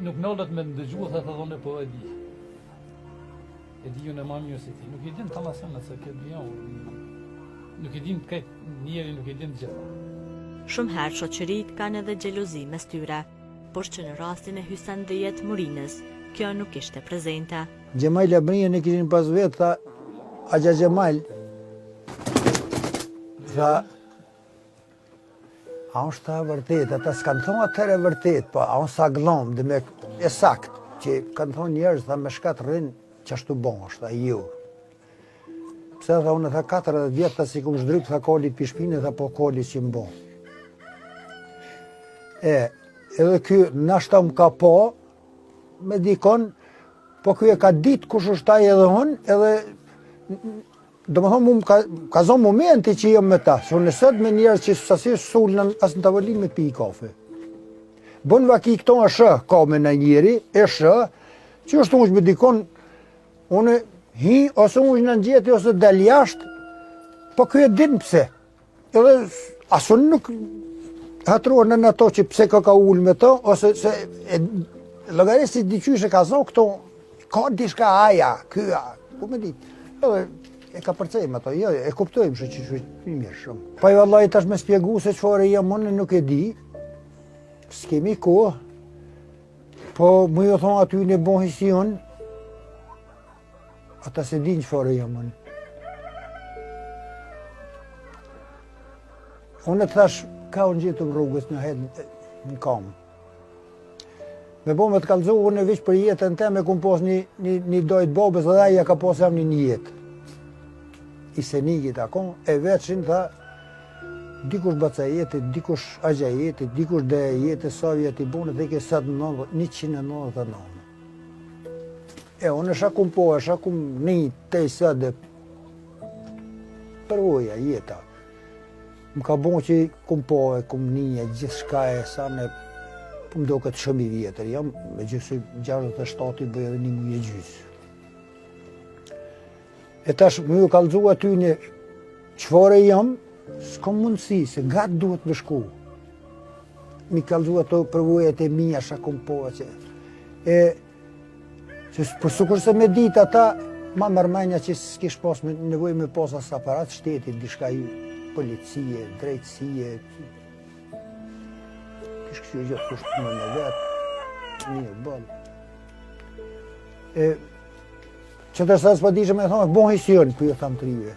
nuk nollet me ndëgju, tha thonë po e di. E di unë e ma mirë se ti. Nuk i din të lasënë se këtë bion. Nuk i din këtë njeri, nuk i din të gjitha. Shumë herë shoqërit kanë edhe xhelozi mes tyre, por që në rastin e Hysen Dhejet Murinës, kjo nuk ishte prezente. Gjemal Abrinën e kishin pas vetë, tha, Agja Gjemal, tha, a unë shta vërtet, ata s'kanë thonë atër e vërtet, po a unë sa glom, dhe me e sakt, që kanë thonë njerëz, tha me shkat rrinë, që ashtu bon është, tha ju. Pse tha unë, tha 40 vjetë, tha si kum shdryp, tha kolit pishpine, tha po kolit që më bon. Edhe ky nashta më ka po, me dikon, po ky e ka ditë kush është taj edhe unë, edhe do më thonë, ka zonë momenti që jam me ta, se unë nësët me njerës që sasirë sulën asë në tavolin me pi i kafe. Bon vaki këto e shë, ka me në njeri, e shë, që është unë që me dikon, unë hi, ose unë në gjeti, ose del jashtë, po kjo e din pëse. Edhe asë unë nuk hatruar në ato që pse ka ullë me to, ose se logarisë i diqyshe ka zonë këto, ka dishka aja, kya, ku me ditë. Edhe e ka përcejmë ato, jo, e kuptojmë që që mirë shumë. Pa i vallaj tash me spjegu se qëfare jam unë nuk e di, s'kemi kohë, po mu jo thonë aty në bohi si unë, ata se din qëfare jam unë. Unë e thash, ka unë gjithë rrugës në hedë në kamë. Me bo me të kalëzohë, unë e vishë për jetën te me kumë pos një dojtë bobës dhe aja ka pos jam një jetë. I senikit akon, e veçin tha, dikush baca jetë, dikush agja jetë, dikush dhe jetë, sovjet i bune, dhe ke 199. Unë e shakum po, e shakum një te i sëdë, përvoja jeta. Më ka bon që kum po e kum një, gjithë shka e sa me, po më do këtë shumë i vjetër, jam me gjysë 67 i bëjë edhe një muje gjysë. E tash më ju kalëzu aty në qëfare jam, s'kom mundësi, se gatë duhet më shku. Mi kalëzu ato përvojat e mija, shakom po, që për sukur se me ditë ata, ma mërmenja që s'kish pas nevoj me pas as aparat shtetit, dishka ju policie, drejtësie, kish kështu gjithë kushtë më në vetë, një bëllë. Që tërsa s'pa di që me thonë, bon hision, për ju thamë të rive.